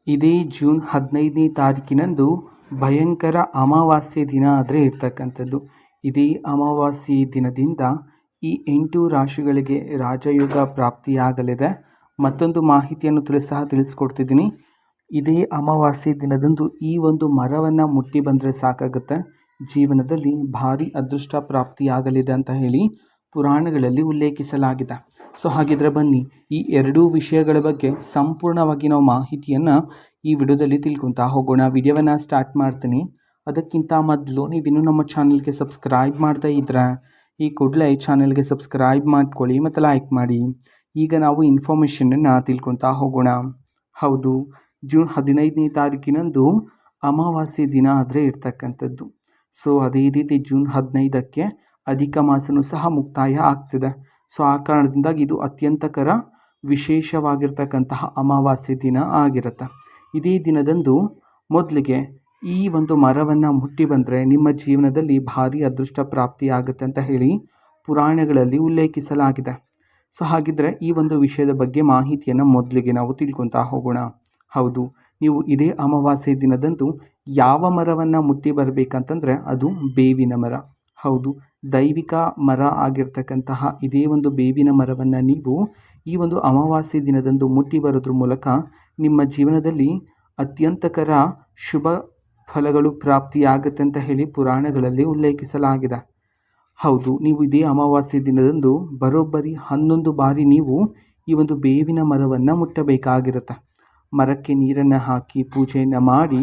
ಇದೇ ಜೂನ್ 15ನೇ ತಾರೀಕಿನಂದು ಭಯಂಕರ ಅಮಾವಾಸ್ಯೆ ದಿನ ಆದರೆ ಇರ್ತಕ್ಕಂಥದ್ದು. ಇದೇ ಅಮಾವಾಸ್ಯೆ ದಿನದಿಂದ ಈ 8 ರಾಶಿಗಳಿಗೆ ರಾಜಯೋಗ ಪ್ರಾಪ್ತಿಯಾಗಲಿದೆ. ಮತ್ತೊಂದು ಮಾಹಿತಿಯನ್ನು ತಿಳಿಸ್ಕೊಡ್ತಿದ್ದೀನಿ. ಇದೇ ಅಮಾವಾಸ್ಯೆ ದಿನದಂದು ಈ ಒಂದು ಮರವನ್ನು ಮುಟ್ಟಿ ಬಂದರೆ ಸಾಕಾಗುತ್ತೆ, ಜೀವನದಲ್ಲಿ ಭಾರಿ ಅದೃಷ್ಟ ಪ್ರಾಪ್ತಿಯಾಗಲಿದೆ ಅಂತ ಹೇಳಿ ಪುರಾಣಗಳಲ್ಲಿ ಉಲ್ಲೇಖಿಸಲಾಗಿದೆ. ಸೊ ಹಾಗಿದ್ರೆ ಬನ್ನಿ, ಈ ಎರಡೂ ವಿಷಯಗಳ ಬಗ್ಗೆ ಸಂಪೂರ್ಣವಾಗಿ ನಾವು ಮಾಹಿತಿಯನ್ನು ಈ ವಿಡಿಯೋದಲ್ಲಿ ತಿಳ್ಕೊತಾ ಹೋಗೋಣ. ವಿಡಿಯೋವನ್ನು ಸ್ಟಾರ್ಟ್ ಮಾಡ್ತೀನಿ. ಅದಕ್ಕಿಂತ ಮೊದಲು ನೀವಿನ್ನೂ ನಮ್ಮ ಚಾನಲ್ಗೆ ಸಬ್ಸ್ಕ್ರೈಬ್ ಮಾಡ್ತಾ ಇದ್ರೆ ಈ ಕೂಡಲೇ ಈ ಚಾನಲ್ಗೆ ಸಬ್ಸ್ಕ್ರೈಬ್ ಮಾಡ್ಕೊಳ್ಳಿ ಮತ್ತು ಲೈಕ್ ಮಾಡಿ. ಈಗ ನಾವು ಇನ್ಫಾರ್ಮೇಷನನ್ನು ತಿಳ್ಕೊತಾ ಹೋಗೋಣ. ಹೌದು, ಜೂನ್ 15ನೇ ತಾರೀಕಿನಂದು ಅಮಾವಾಸ್ಯೆ ದಿನ ಆದರೆ ಇರ್ತಕ್ಕಂಥದ್ದು. ಸೊ ಅದೇ ರೀತಿ ಜೂನ್ 15ಕ್ಕೆ ಅಧಿಕ ಮಾಸನೂ ಸಹ ಮುಕ್ತಾಯ ಆಗ್ತಿದೆ. ಸೊ ಆ ಕಾರಣದಿಂದಾಗಿ ಇದು ಅತ್ಯಂತಕರ ವಿಶೇಷವಾಗಿರ್ತಕ್ಕಂತಹ ಅಮಾವಾಸ್ಯೆ ದಿನ ಆಗಿರುತ್ತೆ. ಇದೇ ದಿನದಂದು ಮೊದಲಿಗೆ ಈ ಒಂದು ಮರವನ್ನು ಮುಟ್ಟಿ ಬಂದರೆ ನಿಮ್ಮ ಜೀವನದಲ್ಲಿ ಭಾರಿ ಅದೃಷ್ಟ ಪ್ರಾಪ್ತಿಯಾಗುತ್ತೆ ಅಂತ ಹೇಳಿ ಪುರಾಣಗಳಲ್ಲಿ ಉಲ್ಲೇಖಿಸಲಾಗಿದೆ. ಸೊ ಹಾಗಿದ್ರೆ ಈ ಒಂದು ವಿಷಯದ ಬಗ್ಗೆ ಮಾಹಿತಿಯನ್ನು ಮೊದಲಿಗೆ ನಾವು ತಿಳ್ಕೊತಾ ಹೋಗೋಣ. ಹೌದು, ನೀವು ಇದೇ ಅಮಾವಾಸ್ಯೆ ದಿನದಂದು ಯಾವ ಮರವನ್ನು ಮುಟ್ಟಿ ಬರಬೇಕಂತಂದರೆ ಅದು ಬೇವಿನ ಮರ. ಹೌದು, ದೈವಿಕ ಮರ ಆಗಿರ್ತಕ್ಕಂತಹ ಇದೇ ಒಂದು ಬೇವಿನ ಮರವನ್ನು ನೀವು ಈ ಒಂದು ಅಮಾವಾಸ್ಯೆ ದಿನದಂದು ಮುಟ್ಟಿ ಬರೋದ್ರ ಮೂಲಕ ನಿಮ್ಮ ಜೀವನದಲ್ಲಿ ಅತ್ಯಂತಕರ ಶುಭ ಫಲಗಳು ಪ್ರಾಪ್ತಿಯಾಗುತ್ತೆ ಅಂತ ಹೇಳಿ ಪುರಾಣಗಳಲ್ಲಿ ಉಲ್ಲೇಖಿಸಲಾಗಿದೆ. ಹೌದು, ನೀವು ಇದೇ ಅಮಾವಾಸ್ಯೆ ದಿನದಂದು ಬರೋಬ್ಬರಿ 11 ಬಾರಿ ನೀವು ಈ ಒಂದು ಬೇವಿನ ಮರವನ್ನು ಮುಟ್ಟಬೇಕಾಗಿರುತ್ತೆ. ಮರಕ್ಕೆ ನೀರನ್ನು ಹಾಕಿ ಪೂಜೆಯನ್ನು ಮಾಡಿ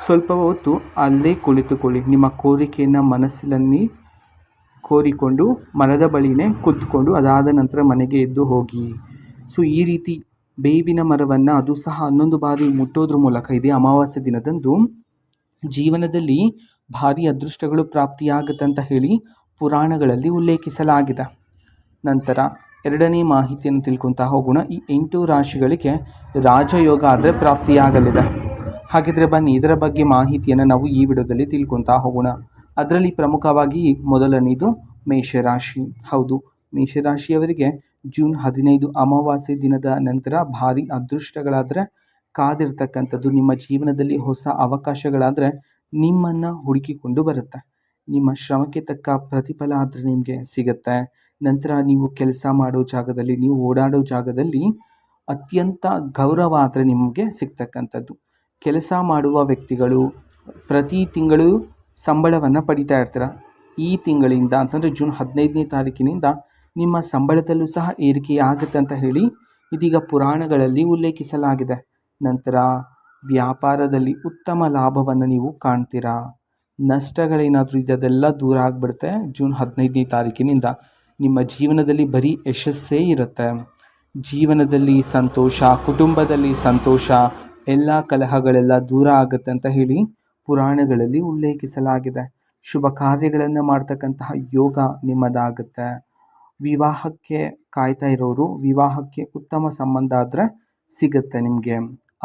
ಸ್ವಲ್ಪ ಹೊತ್ತು ಅಲ್ಲೇ ಕುಳಿತುಕೊಳ್ಳಿ. ನಿಮ್ಮ ಕೋರಿಕೆಯನ್ನು ಮನಸ್ಸಿನಲ್ಲಿ ಕೋರಿಕೊಂಡು ಮರದ ಬಳಿನೇ ಕೂತ್ಕೊಂಡು ಅದಾದ ನಂತರ ಮನೆಗೆ ಎದ್ದು ಹೋಗಿ. ಸೊ ಈ ರೀತಿ ಬೇವಿನ ಮರವನ್ನು ಅದು ಸಹ 11 ಬಾರಿ ಮುಟ್ಟೋದ್ರ ಮೂಲಕ ಇದೇ ಅಮಾವಾಸ್ಯೆ ದಿನದಂದು ಜೀವನದಲ್ಲಿ ಭಾರಿ ಅದೃಷ್ಟಗಳು ಪ್ರಾಪ್ತಿಯಾಗುತ್ತೆ ಅಂತ ಹೇಳಿ ಪುರಾಣಗಳಲ್ಲಿ ಉಲ್ಲೇಖಿಸಲಾಗಿದೆ. ನಂತರ ಎರಡನೇ ಮಾಹಿತಿಯನ್ನು ತಿಳ್ಕೊತಾ ಹೋಗೋಣ. ಈ 8 ರಾಶಿಗಳಿಗೆ ರಾಜಯೋಗ ಆದರೆ ಪ್ರಾಪ್ತಿಯಾಗಲಿದೆ. ಹಾಗಿದ್ರೆ ಬನ್ನಿ, ಇದರ ಬಗ್ಗೆ ಮಾಹಿತಿಯನ್ನು ನಾವು ಈ ವಿಡಿಯೋದಲ್ಲಿ ತಿಳ್ಕೊತಾ ಹೋಗೋಣ. ಅದರಲ್ಲಿ ಪ್ರಮುಖವಾಗಿ ಮೊದಲನೇದು ಮೇಷರಾಶಿ. ಹೌದು, ಮೇಷರಾಶಿಯವರಿಗೆ ಜೂನ್ 15 ಅಮಾವಾಸ್ಯೆ ದಿನದ ನಂತರ ಭಾರಿ ಅದೃಷ್ಟಗಳಾದರೆ ಕಾದಿರ್ತಕ್ಕಂಥದ್ದು. ನಿಮ್ಮ ಜೀವನದಲ್ಲಿ ಹೊಸ ಅವಕಾಶಗಳಾದರೆ ನಿಮ್ಮನ್ನು ಹುಡುಕಿಕೊಂಡು ಬರುತ್ತೆ. ನಿಮ್ಮ ಶ್ರಮಕ್ಕೆ ತಕ್ಕ ಪ್ರತಿಫಲ ಆದರೆ ನಿಮಗೆ ಸಿಗುತ್ತೆ. ನಂತರ ನೀವು ಕೆಲಸ ಮಾಡೋ ಜಾಗದಲ್ಲಿ, ನೀವು ಓಡಾಡೋ ಜಾಗದಲ್ಲಿ ಅತ್ಯಂತ ಗೌರವ ಆದರೆ ನಿಮಗೆ ಸಿಗ್ತಕ್ಕಂಥದ್ದು. ಕೆಲಸ ಮಾಡುವ ವ್ಯಕ್ತಿಗಳು ಪ್ರತಿ ತಿಂಗಳು ಸಂಬಳವನ್ನು ಪಡಿತಾ ಇರ್ತೀರ. ಈ ತಿಂಗಳಿಂದ ಅಂತಂದರೆ ಜೂನ್ 15ನೇ ತಾರೀಕಿನಿಂದ ನಿಮ್ಮ ಸಂಬಳದಲ್ಲೂ ಸಹ ಏರಿಕೆಯಾಗುತ್ತೆ ಅಂತ ಹೇಳಿ ಇದೀಗ ಪುರಾಣಗಳಲ್ಲಿ ಉಲ್ಲೇಖಿಸಲಾಗಿದೆ. ನಂತರ ವ್ಯಾಪಾರದಲ್ಲಿ ಉತ್ತಮ ಲಾಭವನ್ನು ನೀವು ಕಾಣ್ತೀರಾ. ನಷ್ಟಗಳೇನಾದರೂ ಇದೆಲ್ಲ ದೂರ ಆಗಿಬಿಡುತ್ತೆ. ಜೂನ್ 15ನೇ ತಾರೀಕಿನಿಂದ ನಿಮ್ಮ ಜೀವನದಲ್ಲಿ ಬರೀ ಯಶಸ್ಸೇ ಇರುತ್ತೆ. ಜೀವನದಲ್ಲಿ ಸಂತೋಷ, ಕುಟುಂಬದಲ್ಲಿ ಸಂತೋಷ, ಎಲ್ಲ ಕಲಹಗಳೆಲ್ಲ ದೂರ ಆಗುತ್ತೆ ಅಂತ ಹೇಳಿ ಪುರಾಣಗಳಲ್ಲಿ ಉಲ್ಲೇಖಿಸಲಾಗಿದೆ. ಶುಭ ಕಾರ್ಯಗಳನ್ನು ಮಾಡ್ತಕ್ಕಂತಹ ಯೋಗ ನಿಮ್ಮದಾಗುತ್ತೆ. ವಿವಾಹಕ್ಕೆ ಕಾಯ್ತಾ ಇರೋರು ವಿವಾಹಕ್ಕೆ ಉತ್ತಮ ಸಂಬಂಧ ಆದರೆ ಸಿಗುತ್ತೆ ನಿಮಗೆ.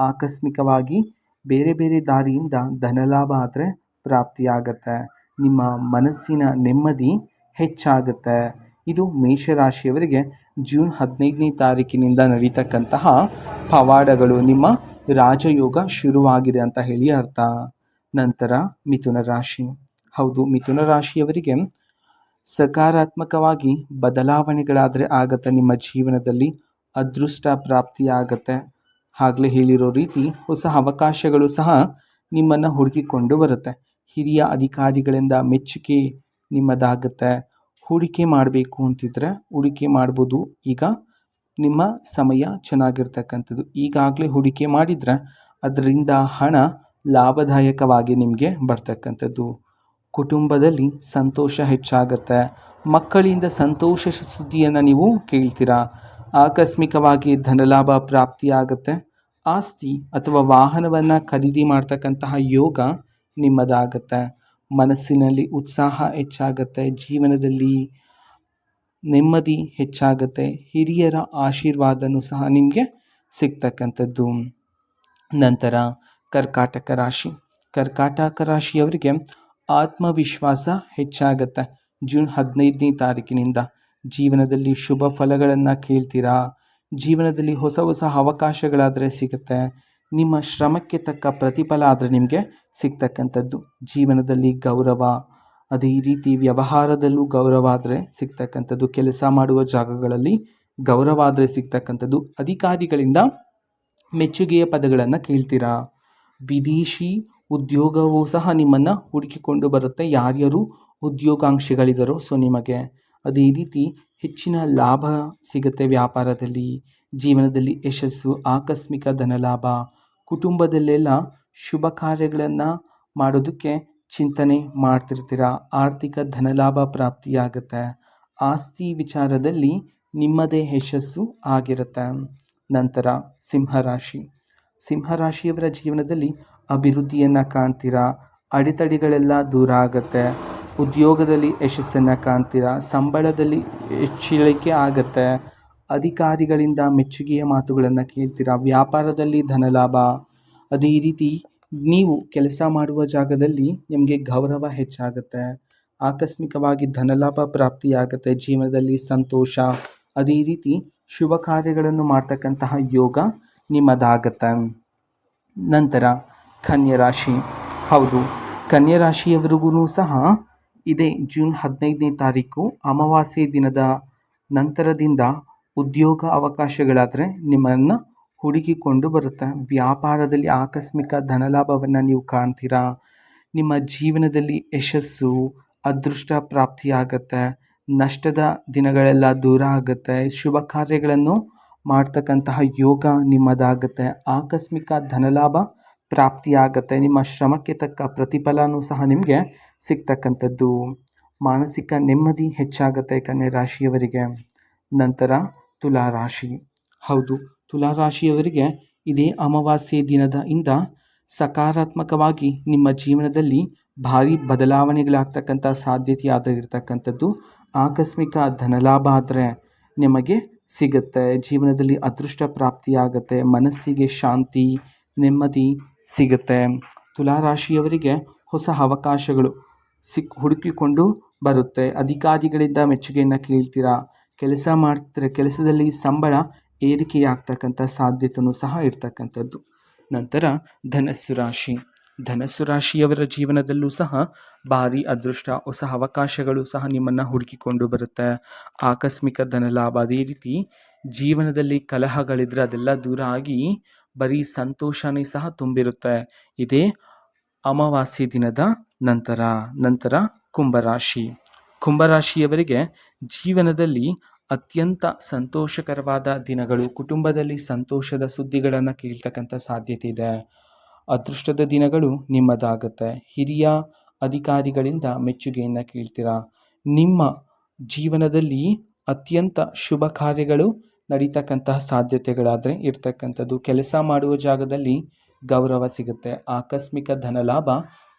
ಆಕಸ್ಮಿಕವಾಗಿ ಬೇರೆ ಬೇರೆ ದಾರಿಯಿಂದ ಧನಲಾಭ ಆದರೆ ಪ್ರಾಪ್ತಿಯಾಗತ್ತೆ. ನಿಮ್ಮ ಮನಸ್ಸಿನ ನೆಮ್ಮದಿ ಹೆಚ್ಚಾಗುತ್ತೆ. ಇದು ಮೇಷರಾಶಿಯವರಿಗೆ ಜೂನ್ 15ನೇ ತಾರೀಕಿನಿಂದ ನಡೀತಕ್ಕಂತಹ ಪವಾಡಗಳು. ನಿಮ್ಮ ರಾಜಯೋಗ ಶುರುವಾಗಿದೆ ಅಂತ ಹೇಳಿ ಅರ್ಥ. ನಂತರ ಮಿಥುನ ರಾಶಿ. ಹೌದು, ಮಿಥುನ ರಾಶಿಯವರಿಗೆ ಸಕಾರಾತ್ಮಕವಾಗಿ ಬದಲಾವಣೆಗಳಾದರೆ ಆಗುತ್ತೆ. ನಿಮ್ಮ ಜೀವನದಲ್ಲಿ ಅದೃಷ್ಟ ಪ್ರಾಪ್ತಿಯಾಗತ್ತೆ. ಆಗಲೇ ಹೇಳಿರೋ ರೀತಿ ಹೊಸ ಅವಕಾಶಗಳು ಸಹ ನಿಮ್ಮನ್ನು ಹುಡುಕಿಕೊಂಡು ಬರುತ್ತೆ. ಹಿರಿಯ ಅಧಿಕಾರಿಗಳಿಂದ ಮೆಚ್ಚುಗೆ ನಿಮ್ಮದಾಗುತ್ತೆ. ಹೂಡಿಕೆ ಮಾಡಬೇಕು ಅಂತಿದ್ರೆ ಹೂಡಿಕೆ ಮಾಡ್ಬೋದು. ಈಗ ನಿಮ್ಮ ಸಮಯ ಚೆನ್ನಾಗಿರ್ತಕ್ಕಂಥದ್ದು. ಈಗಾಗಲೇ ಹೂಡಿಕೆ ಮಾಡಿದರೆ ಅದರಿಂದ ಹಣ ಲಾಭದಾಯಕವಾಗಿ ನಿಮಗೆ ಬರ್ತಕ್ಕಂಥದ್ದು. ಕುಟುಂಬದಲ್ಲಿ ಸಂತೋಷ ಹೆಚ್ಚಾಗುತ್ತೆ. ಮಕ್ಕಳಿಂದ ಸಂತೋಷ ಸುದ್ದಿಯನ್ನು ನೀವು ಕೇಳ್ತೀರಾ. ಆಕಸ್ಮಿಕವಾಗಿ ಧನಲಾಭ ಪ್ರಾಪ್ತಿಯಾಗುತ್ತೆ. ಆಸ್ತಿ ಅಥವಾ ವಾಹನವನ್ನು ಖರೀದಿ ಮಾಡ್ತಕ್ಕಂತಹ ಯೋಗ ನಿಮ್ಮದಾಗುತ್ತೆ. ಮನಸ್ಸಿನಲ್ಲಿ ಉತ್ಸಾಹ ಹೆಚ್ಚಾಗುತ್ತೆ. ಜೀವನದಲ್ಲಿ ನೆಮ್ಮದಿ ಹೆಚ್ಚಾಗುತ್ತೆ. ಹಿರಿಯರ ಆಶೀರ್ವಾದನೂ ಸಹ ನಿಮಗೆ ಸಿಗ್ತಕ್ಕಂಥದ್ದು. ನಂತರ ಕರ್ಕಾಟಕ ರಾಶಿ. ಕರ್ಕಾಟಕ ರಾಶಿಯವರಿಗೆ ಆತ್ಮವಿಶ್ವಾಸ ಹೆಚ್ಚಾಗುತ್ತೆ. ಜೂನ್ 15ನೇ ತಾರೀಕಿನಿಂದ ಜೀವನದಲ್ಲಿ ಶುಭ ಫಲಗಳನ್ನು ಕೇಳ್ತೀರಾ. ಜೀವನದಲ್ಲಿ ಹೊಸ ಹೊಸ ಅವಕಾಶಗಳಾದರೆ ಸಿಗುತ್ತೆ. ನಿಮ್ಮ ಶ್ರಮಕ್ಕೆ ತಕ್ಕ ಪ್ರತಿಫಲ ಆದರೆ ನಿಮಗೆ ಸಿಗ್ತಕ್ಕಂಥದ್ದು. ಜೀವನದಲ್ಲಿ ಗೌರವ, ಅದೇ ರೀತಿ ವ್ಯವಹಾರದಲ್ಲೂ ಗೌರವ ಆದರೆ ಸಿಗ್ತಕ್ಕಂಥದ್ದು, ಕೆಲಸ ಮಾಡುವ ಜಾಗಗಳಲ್ಲಿ ಗೌರವ ಆದರೆ ಸಿಗ್ತಕ್ಕಂಥದ್ದು, ಅಧಿಕಾರಿಗಳಿಂದ ಮೆಚ್ಚುಗೆಯ ಪದಗಳನ್ನು ಕೇಳ್ತೀರಾ. ವಿದೇಶಿ ಉದ್ಯೋಗವೂ ಸಹ ನಿಮ್ಮನ್ನು ಹುಡುಕಿಕೊಂಡು ಬರುತ್ತೆ, ಯಾರ್ಯಾರು ಉದ್ಯೋಗಾಂಕ್ಷಿಗಳಿದ್ದಾರೋ ನಿಮಗೆ. ಅದೇ ರೀತಿ ಹೆಚ್ಚಿನ ಲಾಭ ಸಿಗುತ್ತೆ ವ್ಯಾಪಾರದಲ್ಲಿ. ಜೀವನದಲ್ಲಿ ಯಶಸ್ಸು, ಆಕಸ್ಮಿಕ ಧನಲಾಭ, ಕುಟುಂಬದಲ್ಲೆಲ್ಲ ಶುಭ ಕಾರ್ಯಗಳನ್ನು ಮಾಡೋದಕ್ಕೆ ಚಿಂತನೆ ಮಾಡ್ತಿರ್ತೀರ. ಆರ್ಥಿಕ ಧನಲಾಭ ಪ್ರಾಪ್ತಿಯಾಗುತ್ತೆ. ಆಸ್ತಿ ವಿಚಾರದಲ್ಲಿ ನಿಮ್ಮದೇ ಯಶಸ್ಸು ಆಗಿರುತ್ತೆ. ನಂತರ ಸಿಂಹರಾಶಿಯವರ ಜೀವನದಲ್ಲಿ ಅಭಿವೃದ್ಧಿಯನ್ನು ಕಾಣ್ತೀರಾ. ಅಡೆತಡೆಗಳೆಲ್ಲ ದೂರ ಆಗುತ್ತೆ. ಉದ್ಯೋಗದಲ್ಲಿ ಯಶಸ್ಸನ್ನು ಕಾಣ್ತೀರಾ. ಸಂಬಳದಲ್ಲಿ ಹೆಚ್ಚಳಿಕೆ ಆಗುತ್ತೆ. ಅಧಿಕಾರಿಗಳಿಂದ ಮೆಚ್ಚುಗೆಯ ಮಾತುಗಳನ್ನು ಕೇಳ್ತೀರಾ. ವ್ಯಾಪಾರದಲ್ಲಿ ಧನಲಾಭ, ಅದೇ ರೀತಿ ನೀವು ಕೆಲಸ ಮಾಡುವ ಜಾಗದಲ್ಲಿ ನಿಮಗೆ ಗೌರವ ಹೆಚ್ಚಾಗುತ್ತೆ. ಆಕಸ್ಮಿಕವಾಗಿ ಧನಲಾಭ ಪ್ರಾಪ್ತಿಯಾಗುತ್ತೆ. ಜೀವನದಲ್ಲಿ ಸಂತೋಷ, ಅದೇ ರೀತಿ ಶುಭ ಕಾರ್ಯಗಳನ್ನು ಮಾಡ್ತಕ್ಕಂತಹ ಯೋಗ ನಿಮ್ಮದಾಗತ್ತೆ. ನಂತರ ಕನ್ಯರಾಶಿ. ಹೌದು, ಕನ್ಯರಾಶಿಯವರಿಗೂ ಸಹ ಇದೇ ಜೂನ್ 15ನೇ ತಾರೀಕು ಅಮಾವಾಸ್ಯೆ ದಿನದ ನಂತರದಿಂದ ಉದ್ಯೋಗ ಅವಕಾಶಗಳಾದರೆ ನಿಮ್ಮನ್ನು ಹುಡುಕಿಕೊಂಡು ಬರುತ್ತೆ. ವ್ಯಾಪಾರದಲ್ಲಿ ಆಕಸ್ಮಿಕ ಧನಲಾಭವನ್ನು ನೀವು ಕಾಣ್ತೀರಾ. ನಿಮ್ಮ ಜೀವನದಲ್ಲಿ ಯಶಸ್ಸು, ಅದೃಷ್ಟ ಪ್ರಾಪ್ತಿಯಾಗತ್ತೆ. ನಷ್ಟದ ದಿನಗಳೆಲ್ಲ ದೂರ ಆಗುತ್ತೆ. ಶುಭ ಕಾರ್ಯಗಳನ್ನು ಮಾಡ್ತಕ್ಕಂತಹ ಯೋಗ ನಿಮ್ಮದಾಗುತ್ತೆ. ಆಕಸ್ಮಿಕ ಧನಲಾಭ ಪ್ರಾಪ್ತಿಯಾಗತ್ತೆ. ನಿಮ್ಮ ಶ್ರಮಕ್ಕೆ ತಕ್ಕ ಪ್ರತಿಫಲನೂ ಸಹ ನಿಮಗೆ ಸಿಗ್ತಕ್ಕಂಥದ್ದು. ಮಾನಸಿಕ ನೆಮ್ಮದಿ ಹೆಚ್ಚಾಗುತ್ತೆ ಕನ್ಯರಾಶಿಯವರಿಗೆ. ನಂತರ ತುಲಾರಾಶಿ. ಹೌದು, ತುಲಾರಾಶಿಯವರಿಗೆ ಇದೇ ಅಮಾವಾಸ್ಯೆ ದಿನದಿಂದ ಸಕಾರಾತ್ಮಕವಾಗಿ ನಿಮ್ಮ ಜೀವನದಲ್ಲಿ ಭಾರಿ ಬದಲಾವಣೆಗಳಾಗ್ತಕ್ಕಂಥ ಸಾಧ್ಯತೆ ಆಗಿರ್ತಕ್ಕಂಥದ್ದು. ಆಕಸ್ಮಿಕ ಧನಲಾಭ ಆದರೆ ನಿಮಗೆ ಸಿಗುತ್ತೆ. ಜೀವನದಲ್ಲಿ ಅದೃಷ್ಟ ಪ್ರಾಪ್ತಿಯಾಗುತ್ತೆ. ಮನಸ್ಸಿಗೆ ಶಾಂತಿ, ನೆಮ್ಮದಿ ಸಿಗುತ್ತೆ. ತುಲಾರಾಶಿಯವರಿಗೆ ಹೊಸ ಅವಕಾಶಗಳು ಹುಡುಕಿಕೊಂಡು ಬರುತ್ತೆ. ಅಧಿಕಾರಿಗಳಿಂದ ಮೆಚ್ಚುಗೆಯನ್ನು ಕೇಳ್ತೀರಾ. ಕೆಲಸ ಮಾಡ್ತಾರೆ, ಕೆಲಸದಲ್ಲಿ ಸಂಬಳ ಏರಿಕೆಯಾಗ್ತಕ್ಕಂಥ ಸಾಧ್ಯತೆಯೂ ಸಹ ಇರ್ತಕ್ಕಂಥದ್ದು. ನಂತರ ಧನಸ್ಸು ರಾಶಿಯವರ ಜೀವನದಲ್ಲೂ ಸಹ ಭಾರಿ ಅದೃಷ್ಟ, ಹೊಸ ಅವಕಾಶಗಳು ಸಹ ನಿಮ್ಮನ್ನು ಹುಡುಕಿಕೊಂಡು ಬರುತ್ತೆ. ಆಕಸ್ಮಿಕ ಧನಲಾಭ, ಅದೇ ರೀತಿ ಜೀವನದಲ್ಲಿ ಕಲಹಗಳಿದ್ರೆ ಅದೆಲ್ಲ ದೂರ ಆಗಿ ಬರೀ ಸಂತೋಷನೇ ಸಹ ತುಂಬಿರುತ್ತೆ ಇದೇ ಅಮಾವಾಸ್ಯೆ ದಿನದ ನಂತರ ಕುಂಭರಾಶಿಯವರಿಗೆ ಜೀವನದಲ್ಲಿ ಅತ್ಯಂತ ಸಂತೋಷಕರವಾದ ದಿನಗಳು. ಕುಟುಂಬದಲ್ಲಿ ಸಂತೋಷದ ಸುದ್ದಿಗಳನ್ನು ಕೇಳ್ತಕ್ಕಂಥ ಸಾಧ್ಯತೆ ಇದೆ. ಅದೃಷ್ಟದ ದಿನಗಳು ನಿಮ್ಮದಾಗುತ್ತೆ. ಹಿರಿಯ ಅಧಿಕಾರಿಗಳಿಂದ ಮೆಚ್ಚುಗೆಯನ್ನು ಕೇಳ್ತೀರಾ. ನಿಮ್ಮ ಜೀವನದಲ್ಲಿ ಅತ್ಯಂತ ಶುಭ ಕಾರ್ಯಗಳು ನಡೀತಕ್ಕಂತಹ ಸಾಧ್ಯತೆಗಳಾದರೆ ಇರ್ತಕ್ಕಂಥದ್ದು. ಕೆಲಸ ಮಾಡುವ ಜಾಗದಲ್ಲಿ ಗೌರವ ಸಿಗುತ್ತೆ. ಆಕಸ್ಮಿಕ ಧನಲಾಭ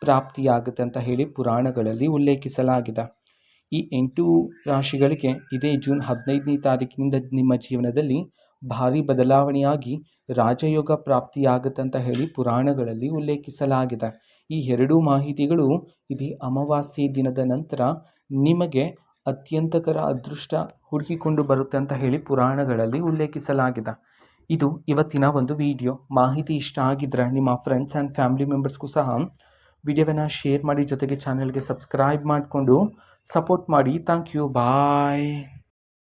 ಪ್ರಾಪ್ತಿಯಾಗುತ್ತೆ ಅಂತ ಹೇಳಿ ಪುರಾಣಗಳಲ್ಲಿ ಉಲ್ಲೇಖಿಸಲಾಗಿದೆ. ಈ 8 ರಾಶಿಗಳಿಗೆ ಇದೇ ಜೂನ್ 15ನೇ ತಾರೀಕಿನಿಂದ ನಿಮ್ಮ ಜೀವನದಲ್ಲಿ ಭಾರಿ ಬದಲಾವಣೆಯಾಗಿ ರಾಜಯೋಗ ಪ್ರಾಪ್ತಿಯಾಗುತ್ತೆ ಅಂತ ಹೇಳಿ ಪುರಾಣಗಳಲ್ಲಿ ಉಲ್ಲೇಖಿಸಲಾಗಿದೆ. ಈ 2 ಮಾಹಿತಿಗಳು ಇದೇ ಅಮಾವಾಸ್ಯೆ ದಿನದ ನಂತರ ನಿಮಗೆ ಅತ್ಯಂತಕರ ಅದೃಷ್ಟ ಹುಡುಕಿಕೊಂಡು ಬರುತ್ತೆ ಅಂತ ಹೇಳಿ ಪುರಾಣಗಳಲ್ಲಿ ಉಲ್ಲೇಖಿಸಲಾಗಿದೆ. ಇದು ಇವತ್ತಿನ ಒಂದು ವಿಡಿಯೋ. ಮಾಹಿತಿ ಇಷ್ಟ ಆಗಿದ್ದರೆ ನಿಮ್ಮ ಫ್ರೆಂಡ್ಸ್ ಆ್ಯಂಡ್ ಫ್ಯಾಮಿಲಿ ಮೆಂಬರ್ಸ್ಗೂ ಸಹ ವಿಡಿಯೋವನ್ನು ಶೇರ್ ಮಾಡಿ, ಜೊತೆಗೆ ಚಾನಲ್ಗೆ ಸಬ್ಸ್ಕ್ರೈಬ್ ಮಾಡಿಕೊಂಡು ಸಪೋರ್ಟ್ ಮಾಡಿ. Thank you. ಬಾಯ್.